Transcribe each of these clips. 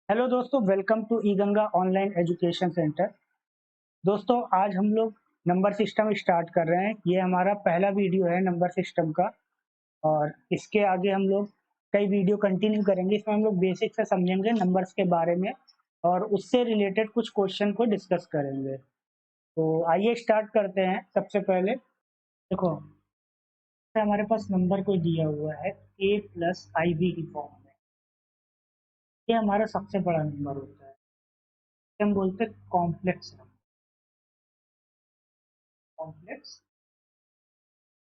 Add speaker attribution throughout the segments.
Speaker 1: Hello दोस्तों, welcome to E Ganga online education centre. दोस्तों, आज हम लोग नंबर सिस्टम स्टार्ट कर रहे हैं। ये हमारा पहला वीडियो है नंबर सिस्टम का और इसके आगे हम लोग कई वीडियो कंटिन्यू करेंगे। इसमें हम लोग बेसिक से समझेंगे नंबर्स के बारे में और उससे रिलेटेड कुछ क्वेश्चन को डिस्कस करेंगे। तो आइए स्टार्ट करते हैं। सबसे पहले देखो, हमारे पास नंबर कोई दिया हुआ है a प्लस आई बी की फॉर्म में। ये हमारा सबसे बड़ा नंबर होता है। हम बोलते हैं कॉम्प्लेक्स नंबर, कॉम्प्लेक्स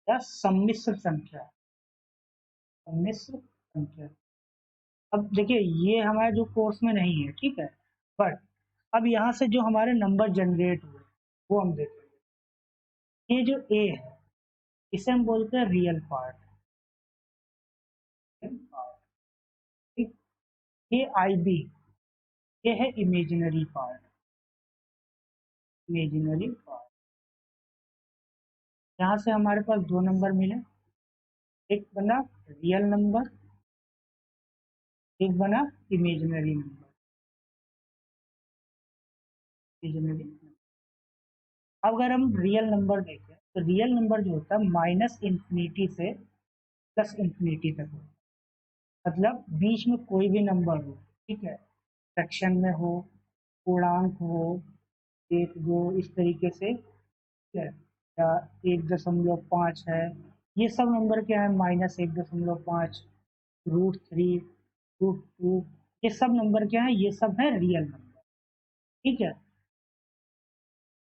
Speaker 1: या सम्मिश्र संख्या। सम्मिश्र संख्या। अब देखिए, ये हमारे जो कोर्स में नहीं है, ठीक है। बट अब यहाँ से जो हमारे नंबर जनरेट हुए वो हम देखेंगे। ये जो ए है इसे हम बोलते हैं रियल पार्ट। ठीक। ये आई बी, ये है इमेजिनरी पार्ट। Imaginary part. यहाँ से हमारे पास दो नंबर मिले, एक बना रियल नंबर, एक बना इमेजिनरी नंबर। इमेजिनरी। अब अगर हम रियल नंबर देखें तो रियल नंबर जो होता है माइनस इंफिनिटी से प्लस इंफिनिटी तक होता है। मतलब बीच में कोई भी नंबर हो, ठीक है, फ्रैक्शन में हो, पूर्णांक हो, एक दो इस तरीके से, ठीक है, या 1.5 है। ये सब नंबर क्या है, -1.5, √3, √2, ये सब नंबर क्या है, ये सब है रियल नंबर। ठीक है।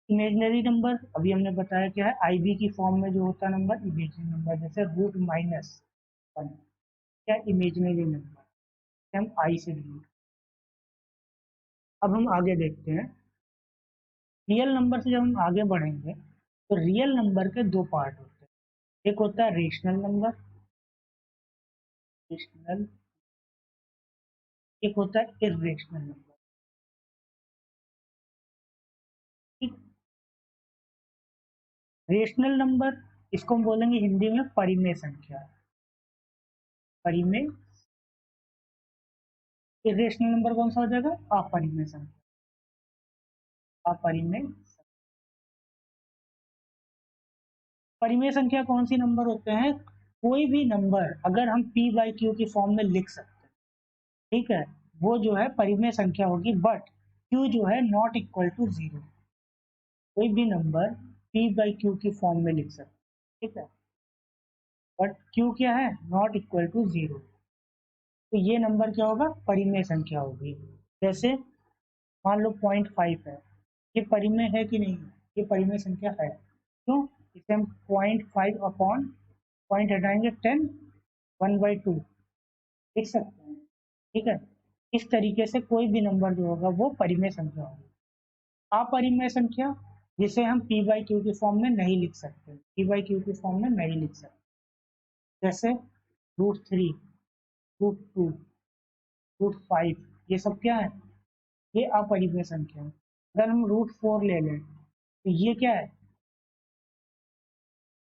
Speaker 1: इमेजिनरी नंबर अभी हमने बताया क्या है, आई बी की फॉर्म में जो होता है नंबर, इमेजिनरी नंबर, जैसे √-1, क्या इमेजिनरी नंबर, हम आई से डिनोट। अब हम आगे देखते हैं। रियल नंबर से जब हम आगे बढ़ेंगे तो रियल नंबर के दो पार्ट होते हैं। एक होता है रेशनल नंबर, रेशनल। एक होता है इरेशनल नंबर। ठीक। रेशनल नंबर, इसको हम बोलेंगे हिंदी में परिमेय संख्या। परिमेय। इरेशनल नंबर कौन सा हो जाएगा, अपरिमेय संख्या। अपरिमेय। परिमेय संख्या कौन सी नंबर होते हैं, कोई भी नंबर अगर हम p बाई क्यू की फॉर्म में लिख सकते हैं, ठीक है, वो जो है परिमेय संख्या होगी। बट q जो है नॉट इक्वल टू 0। कोई भी नंबर p बाई क्यू की फॉर्म में लिख सकते हैं, ठीक है, बट q क्या है, नॉट इक्वल टू 0। तो ये नंबर क्या होगा, परिमेय संख्या होगी। जैसे मान लो 0.5 है, ये परिमेय है कि नहीं, ये परिमेय संख्या है। क्यों, इसे हम 0.5 अपॉन पॉइंट हटाएंगे 10, 1/2 लिख सकते हैं। ठीक है। इस तरीके से कोई भी नंबर जो होगा वो परिमेय संख्या होगी। अपरिमेय संख्या, जिसे हम p बाई क्यू की फॉर्म में नहीं लिख सकते, p बाई क्यू की फॉर्म में नहीं लिख सकते। जैसे √3, √2, √5, ये सब क्या है, ये अपरिमेय संख्या है। अगर हम √4 ले लें तो ये क्या है,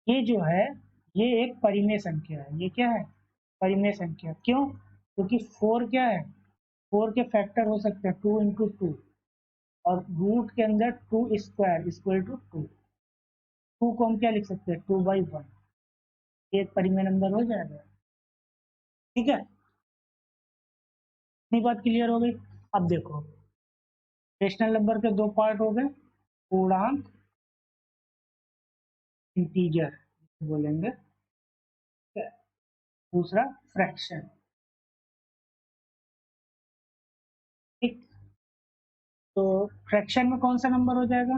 Speaker 1: ये जो है, ये एक परिमेय संख्या है। ये क्या है, परिमेय संख्या। क्यों, क्योंकि 4 क्या है, 4 के फैक्टर हो सकते हैं 2 × 2, और रूट के अंदर 2² इक्वल टू 2। 2 को हम क्या लिख सकते हैं, 2/1। ये एक परिमेय नंबर हो जाएगा। ठीक है, इतनी बात क्लियर हो गई। अब देखो, रेशनल नंबर के दो पार्ट हो गए, पूर्णांक, इंटीजर बोलेंगे, ठीक है, दूसरा फ्रैक्शन। ठीक। तो फ्रैक्शन में कौन सा नंबर हो जाएगा,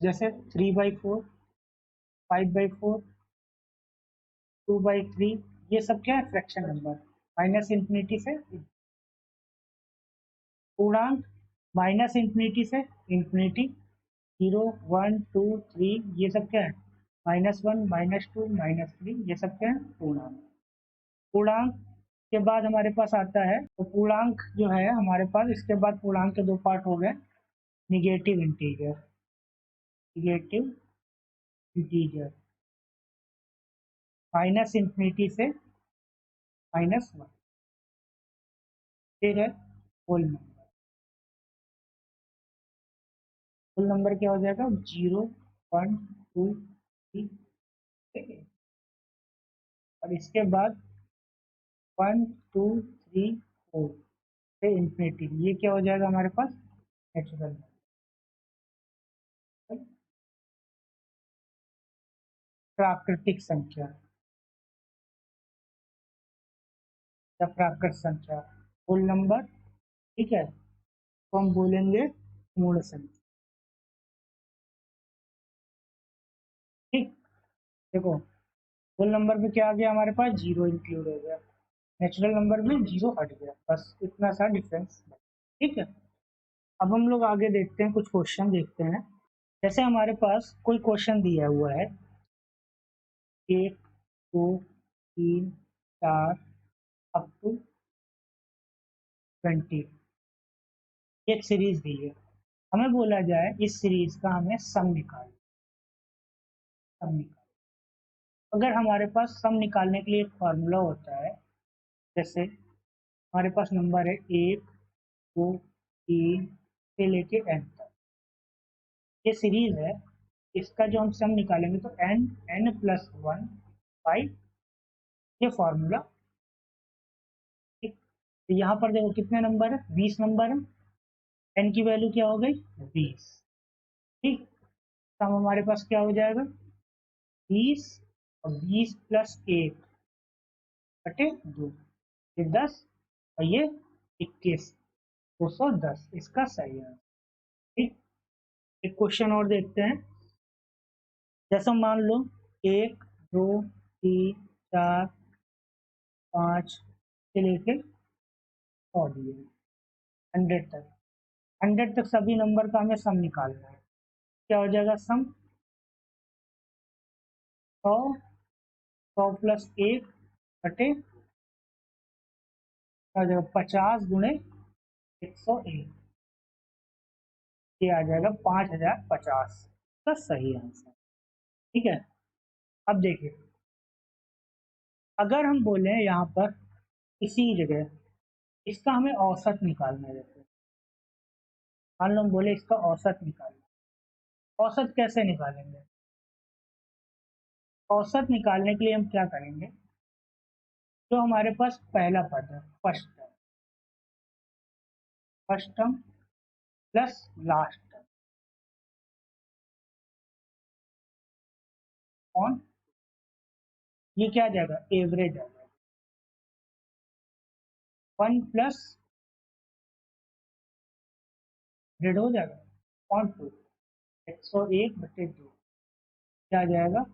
Speaker 1: जैसे 3/4, 5/4, 2/3, ये सब क्या है, फ्रैक्शन नंबर। माइनस इंफिनिटी से पूर्णांक, माइनस इंफिनिटी से इंफिनिटी, 0, 1, 2, 3, ये सब क्या है, -1, -2, -3, ये सब क्या है, पूर्णांक। पूर्णांक के बाद हमारे पास आता है, तो पूर्णांक जो है हमारे पास, इसके बाद पूर्णांक के दो पार्ट हो गए, negative integer. Negative integer, minus infinity से -1, फिर है होल नंबर। फुल नंबर क्या हो जाएगा 0 1 2 3 और इसके बाद 1 2 3 4 से इंफिनिटी, ये क्या हो जाएगा हमारे पास नेचुरल नंबर, प्राकृतिक संख्या या प्राकृत संख्या, फुल नंबर। ठीक है, तो हम बोलेंगे मूल संख्या। ठीक, देखो फुल नंबर में क्या आ गया हमारे पास, जीरो इंक्लूड हो गया, नेचुरल नंबर में जीरो हट गया, बस इतना सा डिफरेंस। ठीक है, अब हम लोग आगे देखते हैं, कुछ क्वेश्चन देखते हैं। जैसे हमारे पास कोई क्वेश्चन दिया हुआ है 1 2 3 4 अप टू 20, एक सीरीज दी है, हमें बोला जाए इस सीरीज का हमें सम निकाल। अगर हमारे पास सम निकालने के लिए एक फार्मूला होता है, जैसे हमारे पास नंबर है 1 2 3 से लेके n तक, ये सीरीज है, इसका जो हम सम निकालेंगे तो n+1 बाई ये फॉर्मूला। ठीक, तो यहाँ पर देखो कितने नंबर है, 20 नंबर है, n की वैल्यू क्या हो गई 20। ठीक, सम हमारे पास क्या हो जाएगा 20 और 20 प्लस 1 बटे 2, ये 10 और ये 21, 210 इसका सही है। ठीक, एक क्वेश्चन और देखते हैं। जैसा मान लो 1 2 3 4 5 से लेके 100 दिए, 100 तक, 100 तक सभी नंबर का हमें सम निकालना है। क्या हो जाएगा सम 100, 100 प्लस 1 बटे क्या हो जाएगा 50 गुणे 101, ये आ जाएगा 5050 का सही आंसर। ठीक है, अब देखिए अगर हम बोले यहाँ पर इसी जगह इसका हमें औसत निकालना है, जैसे मान लो हम बोले इसका औसत निकालना, औसत कैसे निकालेंगे, औसत निकालने के लिए हम क्या करेंगे, जो हमारे पास पहला पद है first term plus last term on, ये क्या आ जाएगा एवरेज आ जाएगा, 1 प्लस 100 हो जाएगा ऑन 2, 101/2 क्या आ जाएगा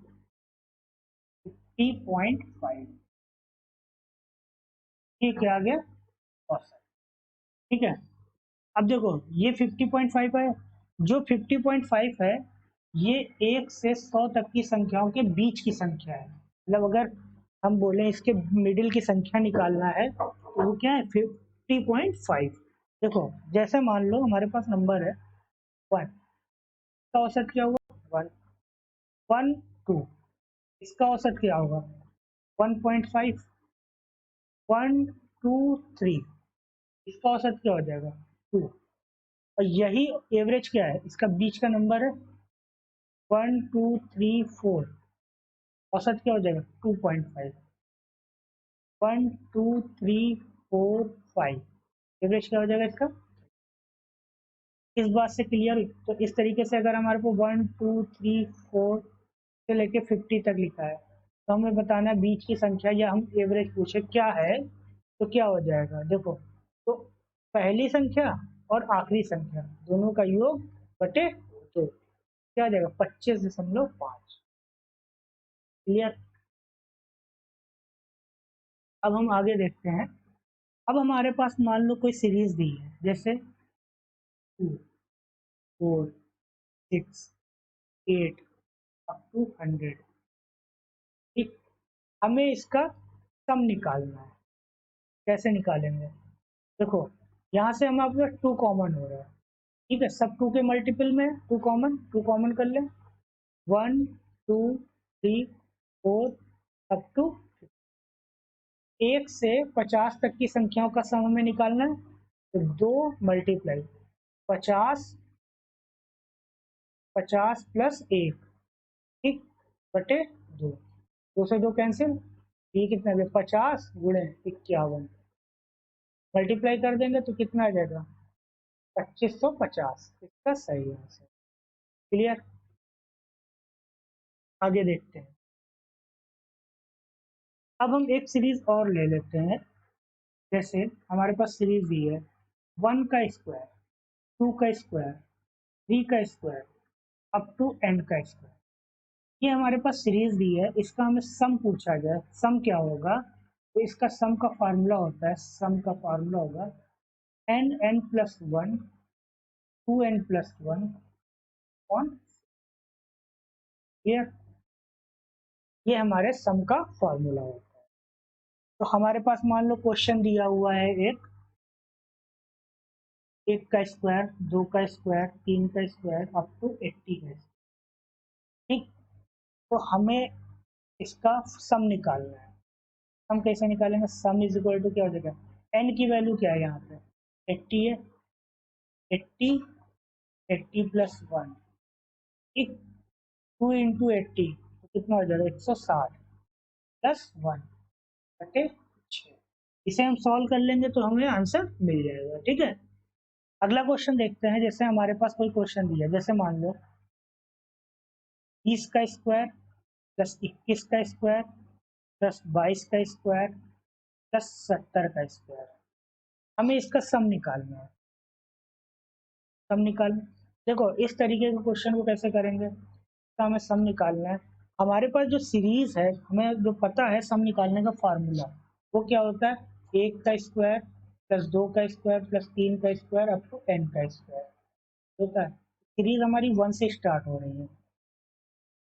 Speaker 1: 50.5, ये क्या आ गया औसत। ठीक है, अब देखो ये 50.5 है, जो 50.5 है ये 1 से 100 तक की संख्याओं के बीच की संख्या है, मतलब अगर हम बोले इसके मिडिल की संख्या निकालना है तो वो क्या है 50.5। देखो जैसे मान लो हमारे पास नंबर है 1, इसका औसत क्या हुआ 1, 1 2, इसका औसत क्या होगा 1.5, 1 2 3, इसका औसत क्या हो जाएगा 2, और यही एवरेज क्या है इसका बीच का नंबर है 1 2 3 4, औसत क्या हो जाएगा 2.5, 1 2 3 4 5, एवरेज क्या हो जाएगा इसका। इस बात से क्लियर, तो इस तरीके से अगर हमारे को 1 2 3 4 से लेके 50 तक लिखा है तो हमें बताना है बीच की संख्या, या हम एवरेज पूछे क्या है तो क्या हो जाएगा, देखो तो पहली संख्या और आखिरी संख्या दोनों का योग बटे 2, क्या आ जाएगा 25.5। क्लियर, अब हम आगे देखते हैं। अब हमारे पास मान लो कोई सीरीज दी है, जैसे 2 4 6 8 अप टू 100। ठीक, हमें इसका सम निकालना है, कैसे निकालेंगे, देखो यहाँ से हमारे पास 2 कॉमन हो रहा है। ठीक है, सब 2 के मल्टीपल में 2 कॉमन कर लें, 1 2 3 4 अप टू 1 से 50 तक की संख्याओं का सम हमें निकालना है, तो 2 मल्टीप्लाई 50 50 प्लस 1, ठीक, बटे 2, 2 से 2 कैंसिल, ये कितना है 50 गुणे 51, मल्टीप्लाई कर देंगे तो कितना आ जाएगा 2550, इसका सही आंसर। क्लियर। आगे देखते हैं। अब हम एक सीरीज और ले लेते हैं। जैसे हमारे पास सीरीज दी है 1 का स्क्वायर, 2 का स्क्वायर, 3 का स्क्वायर, अप टू n का स्क्वायर। ये हमारे पास सीरीज दी है, इसका हमें सम पूछा जाए, सम क्या होगा, तो इसका सम का फार्मूला होता है, सम का फार्मूला होगा n plus 1 2n plus 1 on, ये हमारे सम का फार्मूला होता है। तो हमारे पास मान लो क्वेश्चन दिया हुआ है एक का स्क्वायर, 2 का स्क्वायर, 3 का स्क्वायर, अप टू 80 का स्क्वायर, ठीक। तो हमें इसका सम निकालना है। सम कैसे निकालेंगे, सम इज इक्वल टू क्या हो जाएगा, n की वैल्यू क्या है यहाँ पे 80 है, 80 80 प्लस 1, ठीक, 2 इंटू 80 तो कितना हो जाएगा 160 प्लस 1 बटे 6। इसे हम सॉल्व कर लेंगे तो हमें आंसर मिल जाएगा, ठीक है। अगला क्वेश्चन देखते हैं। जैसे हमारे पास कोई क्वेश्चन दिया है, जैसे मान लो 20 का स्क्वायर प्लस 21 का स्क्वायर प्लस 22 का स्क्वायर प्लस 70 का स्क्वायर, हमें इसका सम निकालना है। सम निकाल, देखो इस तरीके के क्वेश्चन को कैसे करेंगे, इसका हमें सम निकालना है। हमारे पास जो सीरीज है, हमें जो पता है सम निकालने का फार्मूला, वो क्या होता है 1 का स्क्वायर प्लस 2 का स्क्वायर प्लस 3 का स्क्वायर अप टू n का स्क्वायर होता है। सीरीज हमारी 1 से स्टार्ट हो रही है,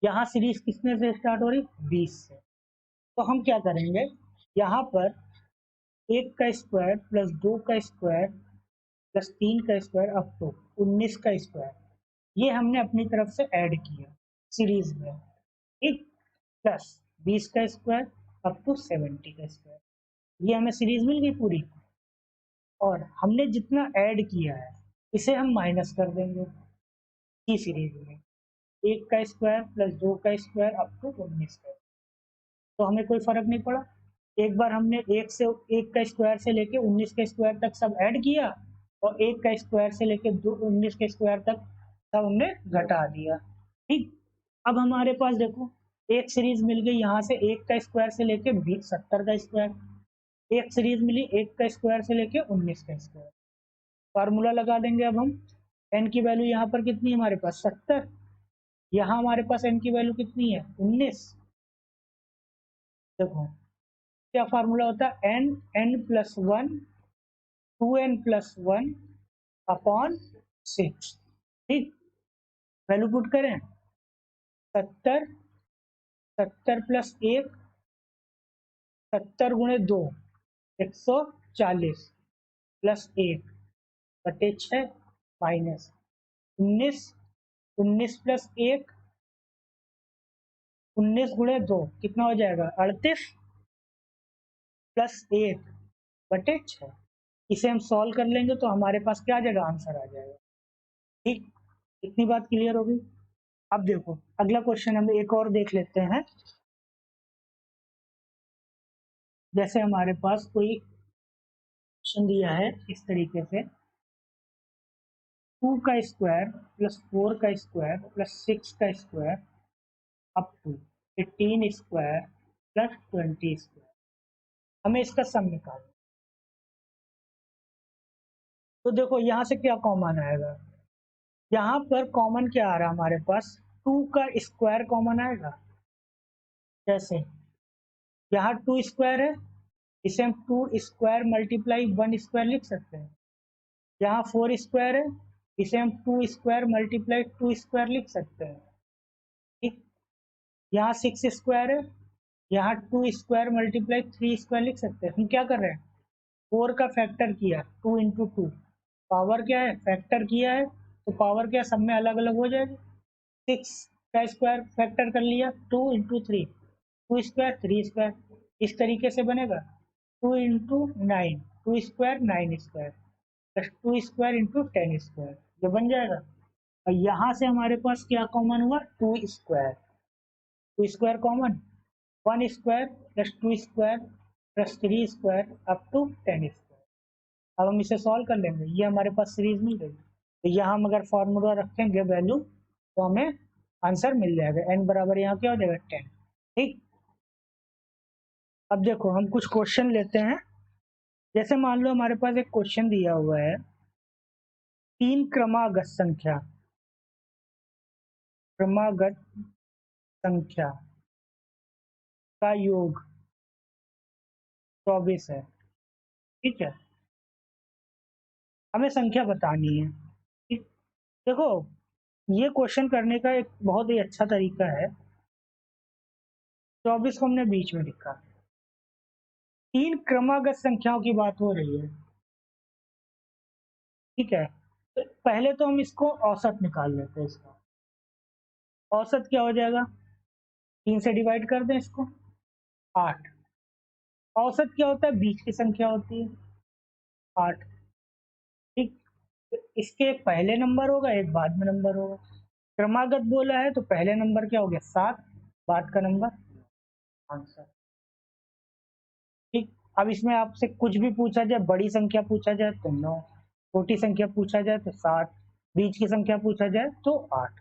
Speaker 1: यहाँ सीरीज किसने से स्टार्ट हो रही 20 से। तो हम क्या करेंगे, यहाँ पर 1 का स्क्वायर प्लस 2 का स्क्वायर प्लस 3 का स्क्वायर अप टू 19 का स्क्वायर, ये हमने अपनी तरफ से ऐड किया सीरीज में, ठीक, प्लस 20 का स्क्वायर अप टू 70 का स्क्वायर, ये हमें सीरीज मिल गई पूरी। और हमने जितना ऐड किया है इसे हम माइनस कर देंगे इसी सीरीज में, 1 का स्क्वायर प्लस 2 का स्क्वायर अप टू 19 का, तो हमें कोई फर्क नहीं पड़ा। एक बार हमने 1 का स्क्वायर से लेके 19 के स्क्वायर तक सब ऐड किया, और 1 का स्क्वायर से लेके 19 के स्क्वायर तक सब हमने घटा दिया, ठीक। अब हमारे पास देखो एक सीरीज मिल गई, यहाँ से 1 का स्क्वायर से लेके 70 का स्क्वायर, एक सीरीज मिली 1 का स्क्वायर से लेके 19 का स्क्वायर। फार्मूला लगा देंगे अब हम, n की वैल्यू यहाँ पर कितनी है हमारे पास 70, यहाँ हमारे पास n की वैल्यू कितनी है 19। देखो क्या फार्मूला होता है n plus 1 2n plus 1 upon 6, ठीक। वैल्यू पुट करें 70, 70 प्लस 1, 70 गुणे 2 140 प्लस 1 बटे 6 माइनस 19, 19 प्लस 1 19 गुणे 2 कितना हो जाएगा 38 प्लस 1 बटे 6। इसे हम सॉल्व कर लेंगे तो हमारे पास क्या आ जाएगा आंसर आ जाएगा, ठीक। इतनी बात क्लियर होगी। अब देखो अगला क्वेश्चन हम एक और देख लेते हैं। जैसे हमारे पास कोई क्वेश्चन दिया है इस तरीके से 2 का स्क्वायर प्लस 4 का स्क्वायर प्लस 6 का square up to 18 square plus 20 square, हमें इसका सम निकालना। तो देखो यहाँ से क्या कॉमन आएगा, यहाँ पर कॉमन क्या आ रहा है हमारे पास 2 का स्क्वायर कॉमन आएगा। जैसे यहाँ 2 स्क्वायर है, इसे हम 2 स्क्वायर मल्टीप्लाई 1 स्क्वायर लिख सकते हैं। यहाँ 4 स्क्वायर है, इसे हम 2 स्क्वायर मल्टीप्लाई 2 स्क्वायर लिख सकते हैं, ठीक। यहाँ 6 स्क्वायर है, यहाँ 2 स्क्वायर मल्टीप्लाई 3 स्क्वायर लिख सकते हैं। हम क्या कर रहे हैं 4 का फैक्टर किया 2 इंटू 2, पावर क्या है फैक्टर किया है, तो पावर क्या सब में अलग अलग हो जाएगी। 6 का स्क्वायर फैक्टर कर लिया 2 इंटू 3, 2 स्क्वायर 3 स्क्वायर, इस तरीके से बनेगा 2 into 9 2 square 9 square plus 2 square into 10 square, ये बन जाएगा। और यहाँ से हमारे पास क्या कॉमन हुआ, 2 square, 2 square common, 1 square plus 2 square plus 3 square up to 10 square. अब हम इसे सॉल्व कर लेंगे, ये हमारे पास सीरीज मिल गई। तो यहाँ हम अगर फॉर्मूला रखेंगे वैल्यू तो हमें आंसर मिल जाएगा, n बराबर यहाँ क्या हो जाएगा 10। ठीक, अब देखो हम कुछ क्वेश्चन लेते हैं। जैसे मान लो हमारे पास एक क्वेश्चन दिया हुआ है, 3 क्रमागत संख्या, क्रमागत संख्या का योग 24 है। ठीक है, हमें संख्या बतानी है। ठीक, देखो ये क्वेश्चन करने का एक बहुत ही अच्छा तरीका है। 24 को हमने बीच में लिखा, 3 क्रमागत संख्याओं की बात हो रही है। ठीक है, तो पहले तो हम इसको औसत निकाल लेते हैं। इसका औसत क्या हो जाएगा, 3 से डिवाइड कर दें इसको, 8। औसत क्या होता है, बीच की संख्या होती है 8। ठीक, तो इसके एक पहले नंबर होगा, एक बाद में नंबर होगा। क्रमागत बोला है तो पहले नंबर क्या हो गया 7, बाद का नंबर आंसर। ठीक, अब इसमें आपसे कुछ भी पूछा जाए, बड़ी संख्या पूछा जाए तो 9, छोटी संख्या पूछा जाए तो 7, बीच की संख्या पूछा जाए तो 8,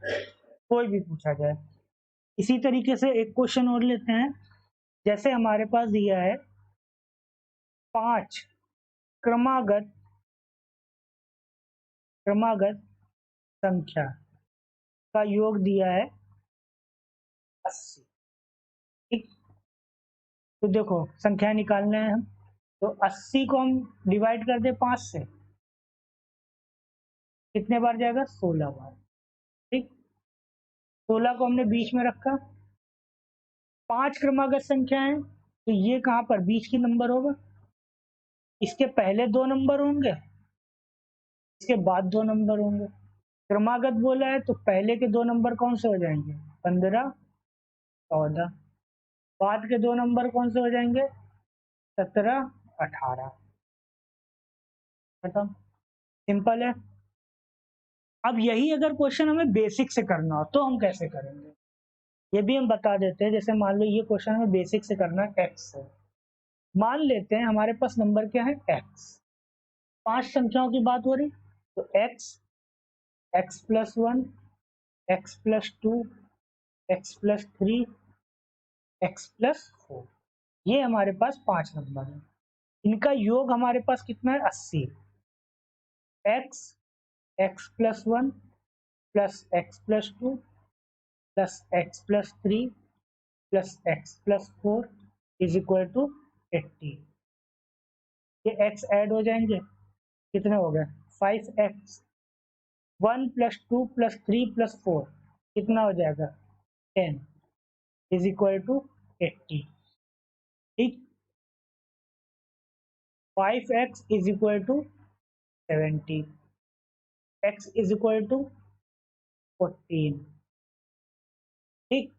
Speaker 1: कोई भी पूछा जाए। इसी तरीके से एक क्वेश्चन और लेते हैं। जैसे हमारे पास दिया है 5 क्रमागत क्रमागत संख्या का योग दिया है 80। ठीक, तो देखो संख्या निकालना है हम, तो 80 को हम डिवाइड कर दे 5 से, कितने बार जाएगा 16 बार। ठीक, 16 को हमने बीच में रखा, 5 क्रमागत संख्या है तो ये कहाँ पर बीच की नंबर होगा, इसके पहले 2 नंबर होंगे, इसके बाद 2 नंबर होंगे। क्रमागत बोला है तो पहले के 2 नंबर कौन से हो जाएंगे, 15 14, बाद के 2 नंबर कौन से हो जाएंगे, 17 18। खत्म, सिंपल है। अब यही अगर क्वेश्चन हमें बेसिक से करना हो तो हम कैसे करेंगे, ये भी हम बता देते हैं। जैसे मान लो ये क्वेश्चन हमें बेसिक से करना है, एक्स से। मान लेते हैं हमारे पास नंबर क्या है एक्स, 5 संख्याओं की बात हो रही, तो x, x plus 1, x plus 2, x plus 3, x plus 4, ये हमारे पास 5 नंबर है। इनका योग हमारे पास कितना है 80। X, x plus 1 plus x plus 2 plus x plus 3 plus x plus 4 is equal to 80। ये एक्स ऐड हो जाएंगे, कितने हो गए 5x, 1 प्लस 2 प्लस 3 प्लस 4 कितना हो जाएगा 10 इज इक्वल टू 80। ठीक, 5x is equal to 70, x is equal to 14। ठीक,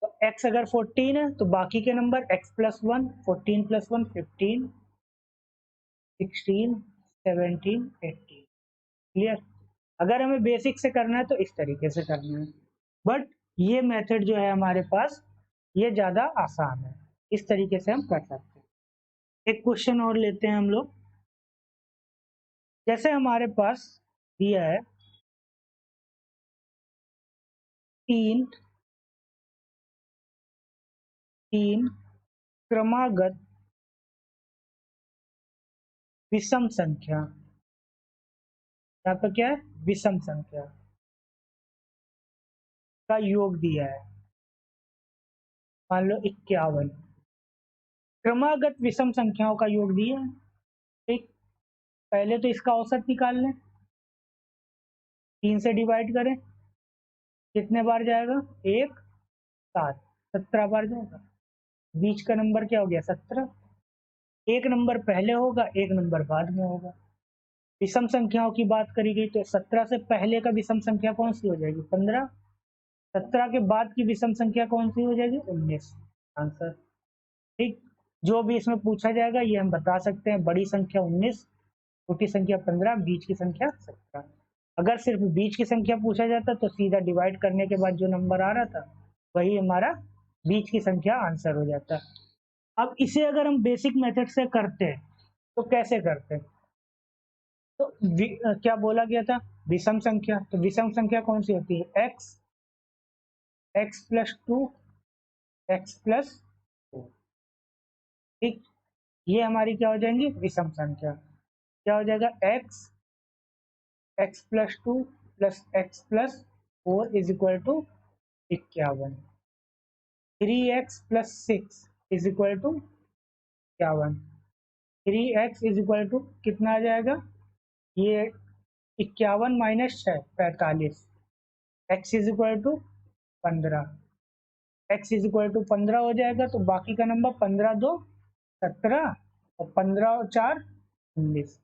Speaker 1: तो x अगर 14 है तो बाकी के number x plus 1, 14 plus 1 15, 16 17 18। Clear, अगर हमें बेसिक से करना है तो इस तरीके से करना है, बट ये मेथड जो है हमारे पास ये ज़्यादा आसान है, इस तरीके से हम कर सकते हैं। एक क्वेश्चन और लेते हैं हम लोग। जैसे हमारे पास दिया है 3 क्रमागत विषम संख्या, यहाँ पर क्या है विषम संख्या का योग दिया है, मान लो 51। क्रमागत विषम संख्याओं का योग दिया है। ठीक, पहले तो इसका औसत निकाल लें, 3 से डिवाइड करें, कितने बार जाएगा 1 7, 17 बार जाएगा। बीच का नंबर क्या हो गया 17, एक नंबर पहले होगा एक नंबर बाद में होगा। विषम संख्याओं की बात करी गई तो 17 से पहले का विषम संख्या कौन सी हो जाएगी 15, 17 के बाद की विषम संख्या कौन सी हो जाएगी 19, आंसर। ठीक, जो भी इसमें पूछा जाएगा ये हम बता सकते हैं, बड़ी संख्या 19, छोटी संख्या 15, बीच की संख्या 17। अगर सिर्फ बीच की संख्या पूछा जाता तो सीधा डिवाइड करने के बाद जो नंबर आ रहा था वही हमारा बीच की संख्या आंसर हो जाता। अब इसे अगर हम बेसिक मेथड से करते तो कैसे करते? तो क्या बोला गया था? विषम संख्या। तो विषम संख्या कौन सी होती है? X plus to, x plus four. ठीक, ये हमारी क्या हो जाएंगी? विषम संख्या। क्या हो जाएगा? X plus two plus x plus four is equal to 51। 3x plus six is equal to 51। 3x is equal to कितना आ जाएगा? ये 51 minus 6 45। x is equal to 15। x is equal to 15 हो जाएगा तो बाकी का नंबर 15 दो 17 और 15 और 4 19।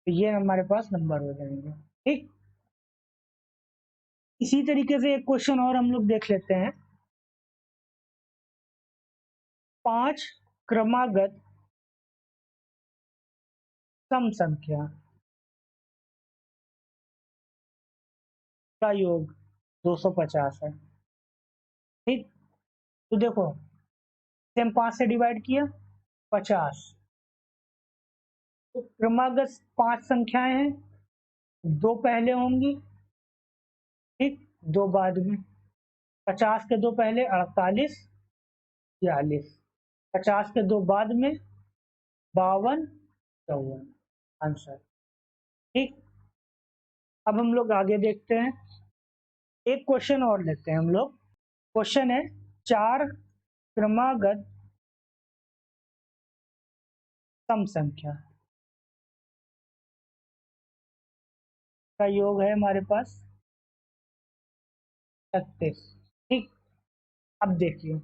Speaker 1: तो ये हमारे पास नंबर हो जाएंगे। ठीक, इसी तरीके से एक क्वेश्चन और हम लोग देख लेते हैं। 5 क्रमागत सम संख्या का योग 250 है। ठीक, तो देखो, इसे हम 5 से डिवाइड किया 50। तो क्रमागत 5 संख्याएं हैं, 2 पहले होंगी, ठीक, 2 बाद में। 50 के 2 पहले 48 46। 50 के 2 बाद में 52 54 आंसर। ठीक, अब हम लोग आगे देखते हैं। एक क्वेश्चन और लेते हैं हम लोग। क्वेश्चन है 4 क्रमागत सम संख्या का योग है हमारे पास 36। ठीक, अब देखिए,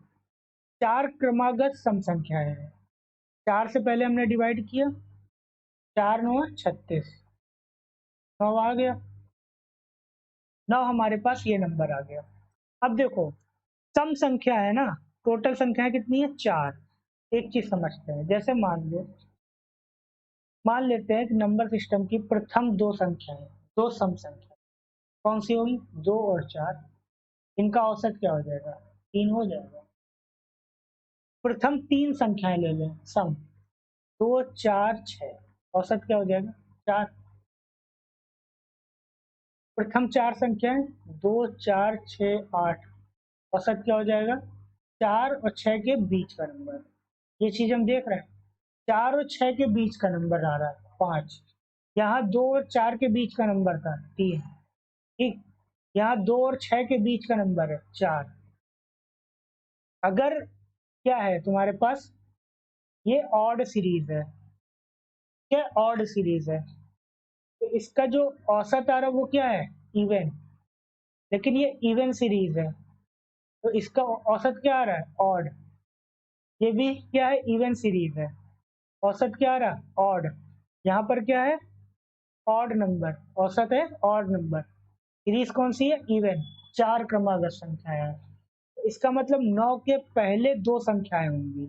Speaker 1: 4 क्रमागत सम संख्या है। 4 से पहले हमने डिवाइड किया, 4 9 36, 9 आ गया, 9 हमारे पास ये नंबर आ गया। अब देखो, सम संख्या है ना, टोटल संख्या कितनी है? 4। एक चीज समझते हैं, जैसे मान लेते हैं कि नंबर सिस्टम की प्रथम 2 संख्याएं, 2 सम संख्या कौन सी होगी? 2 और 4। इनका औसत क्या हो जाएगा? 3 हो जाएगा। प्रथम 3 संख्याएं ले लें सम, 2 4 6, औसत क्या हो जाएगा? 4। प्रथम 4 संख्याएं 2 4 6 8, औसत क्या हो जाएगा? 4 और 6 के बीच का नंबर। ये चीज हम देख रहे हैं, 4 और 6 के बीच का नंबर आ रहा है 5। यहाँ 2 और 4 के बीच का नंबर था 3। ठीक, यहाँ 2 और 6 के बीच का नंबर है 4। अगर क्या है तुम्हारे पास, ये ऑड सीरीज है, क्या ऑड सीरीज है, तो इसका जो औसत आ रहा है वो क्या है? इवन। लेकिन ये इवन सीरीज है तो इसका औसत क्या आ रहा है? ऑड। ये भी क्या है? इवन सीरीज है, औसत क्या आ रहा है? ऑड। यहाँ पर क्या है? ऑड नंबर, औसत है ऑड नंबर। सीरीज कौन सी है? इवन। 4 क्रमागत संख्याएं है, तो इसका मतलब 9 के पहले 2 संख्याएं होंगी,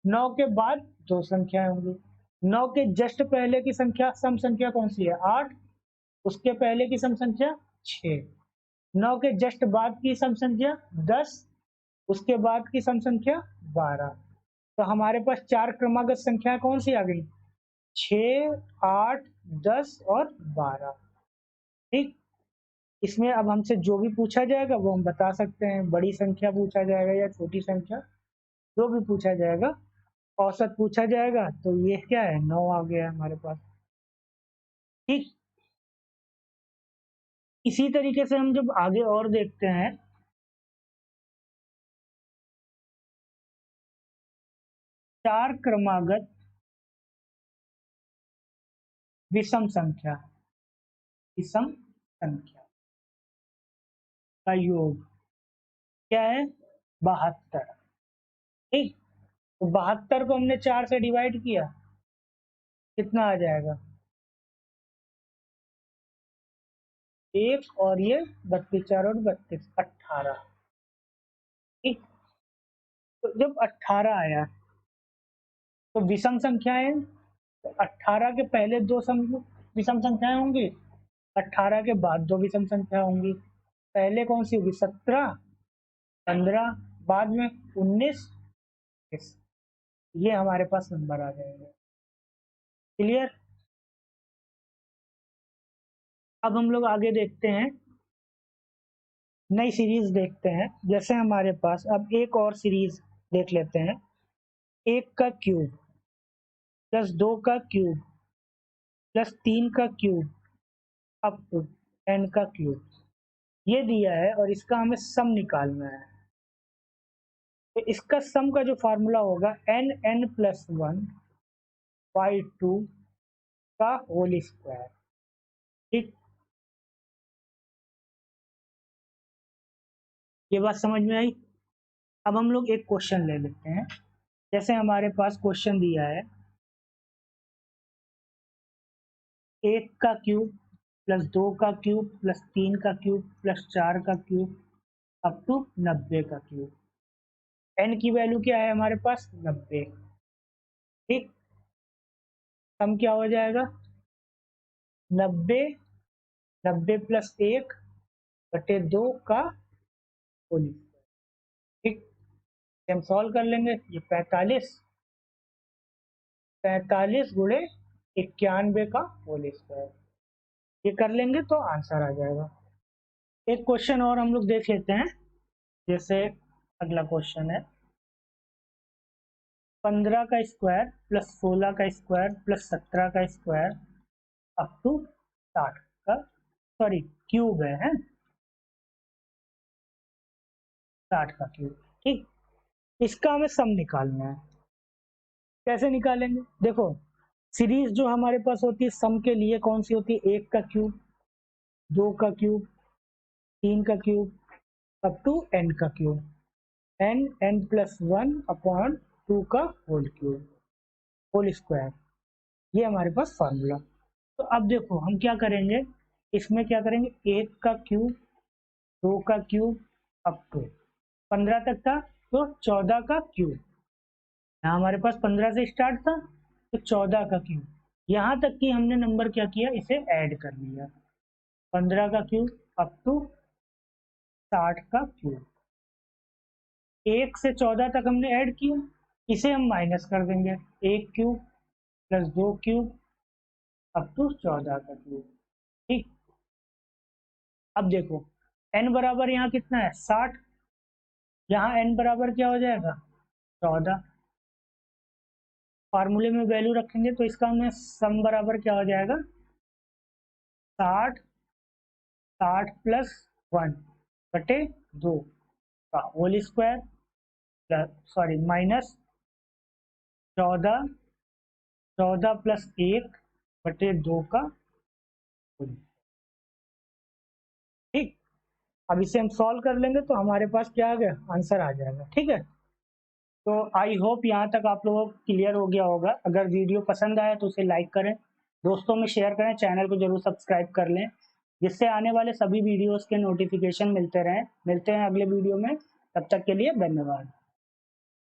Speaker 1: 9 के बाद 2 संख्याएं होंगी। 9 के जस्ट पहले की संख्या, सम संख्या कौन सी है? 8। उसके पहले की सम संख्या 6। 9 के जस्ट बाद की सम संख्या 10। उसके बाद की सम संख्या 12। तो हमारे पास 4 क्रमागत संख्या कौन सी आ गई? 6 8 10 और 12। ठीक, इसमें अब हमसे जो भी पूछा जाएगा वो हम बता सकते हैं, बड़ी संख्या पूछा जाएगा या छोटी संख्या, जो भी पूछा जाएगा। औसत पूछा जाएगा तो ये क्या है? 9 आ गया हमारे पास। ठीक, इसी तरीके से हम जब आगे और देखते हैं, 4 क्रमागत विषम संख्या, विषम संख्या का योग क्या है? 72। ठीक, तो 72 को हमने 4 से डिवाइड किया, कितना आ जाएगा? 1 और ये 32 4 और 32 18। ठीक, तो जब 18 आया तो विषम संख्याएं, तो 18 के पहले 2 विषम संख्याएं होंगी, 18 के बाद दो विषम संख्या होंगी। पहले कौन सी होगी? 17, 15, बाद में 19, 20। ये हमारे पास नंबर आ जाएंगे। क्लियर? अब हम लोग आगे देखते हैं, नई सीरीज देखते हैं। जैसे हमारे पास अब एक और सीरीज देख लेते हैं। 1 का क्यूब प्लस 2 का क्यूब प्लस 3 का क्यूब अप टू n का क्यूब, ये दिया है और इसका हमें सम निकालना है। तो इसका सम का जो फार्मूला होगा n+1 बाई 2 का होल स्क्वायर। ठीक, ये बात समझ में आई? अब हम लोग एक क्वेश्चन ले लेते हैं। जैसे हमारे पास क्वेश्चन दिया है 1 का क्यूब प्लस 2 का क्यूब प्लस 3 का क्यूब प्लस 4 का क्यूब अप टू 90 का क्यूब। n की वैल्यू क्या है हमारे पास? 90। ठीक, सम क्या हो जाएगा? 90, 90 प्लस 1 बटे 2 का होल स्क्वायर। ठीक, हम सॉल्व कर लेंगे। ये 45 गुणे 91 का होल स्क्वायर, ये कर लेंगे तो आंसर आ जाएगा। एक क्वेश्चन और हम लोग देख लेते हैं। जैसे अगला क्वेश्चन है 15 का स्क्वायर प्लस 16 का स्क्वायर प्लस 17 का स्क्वायर अप टू 60 का, सॉरी क्यूब है 60 का क्यूब। ठीक, इसका हमें सम निकालना है। कैसे निकालेंगे? देखो, सीरीज जो हमारे पास होती है सम के लिए कौन सी होती है? 1 का क्यूब, 2 का क्यूब, 3 का क्यूब अप टू n का क्यूब, n+1 अपॉन 2 का होल क्यूब, होल स्क्वायर। ये हमारे पास फार्मूला। तो अब देखो हम क्या करेंगे, इसमें क्या करेंगे? 1 का क्यूब, 2 का क्यूब अप टू 15 तक था तो 14 का क्यूब। यहाँ हमारे पास 15 से स्टार्ट था तो 14 का क्यूब, यहाँ तक कि हमने नंबर क्या किया? इसे ऐड कर लिया। 15 का क्यूब अप टू 60 का क्यूब। 1 से 14 तक हमने ऐड किया, इसे हम माइनस कर देंगे। 1 cube plus 2 cube up to 14 का क्यूब। ठीक, अब देखो n बराबर यहाँ कितना है? 60। यहाँ n बराबर क्या हो जाएगा? 14। फार्मूले में वैल्यू रखेंगे तो इसका हमें सम बराबर क्या हो जाएगा? 60, 60 प्लस 1 बटे 2 का whole square plus, sorry minus 14, 14 plus 1 बटे 2 का होल। ठीक, अब इसे हम सॉल्व कर लेंगे तो हमारे पास क्या आ गया? आंसर आ जाएगा। ठीक है, तो आई होप यहाँ तक आप लोगों को क्लियर हो गया होगा। अगर वीडियो पसंद आए तो उसे लाइक करें, दोस्तों में शेयर करें, चैनल को जरूर सब्सक्राइब कर लें, जिससे आने वाले सभी वीडियोस के नोटिफिकेशन मिलते रहें। मिलते हैं अगले वीडियो में, तब तक के लिए धन्यवाद।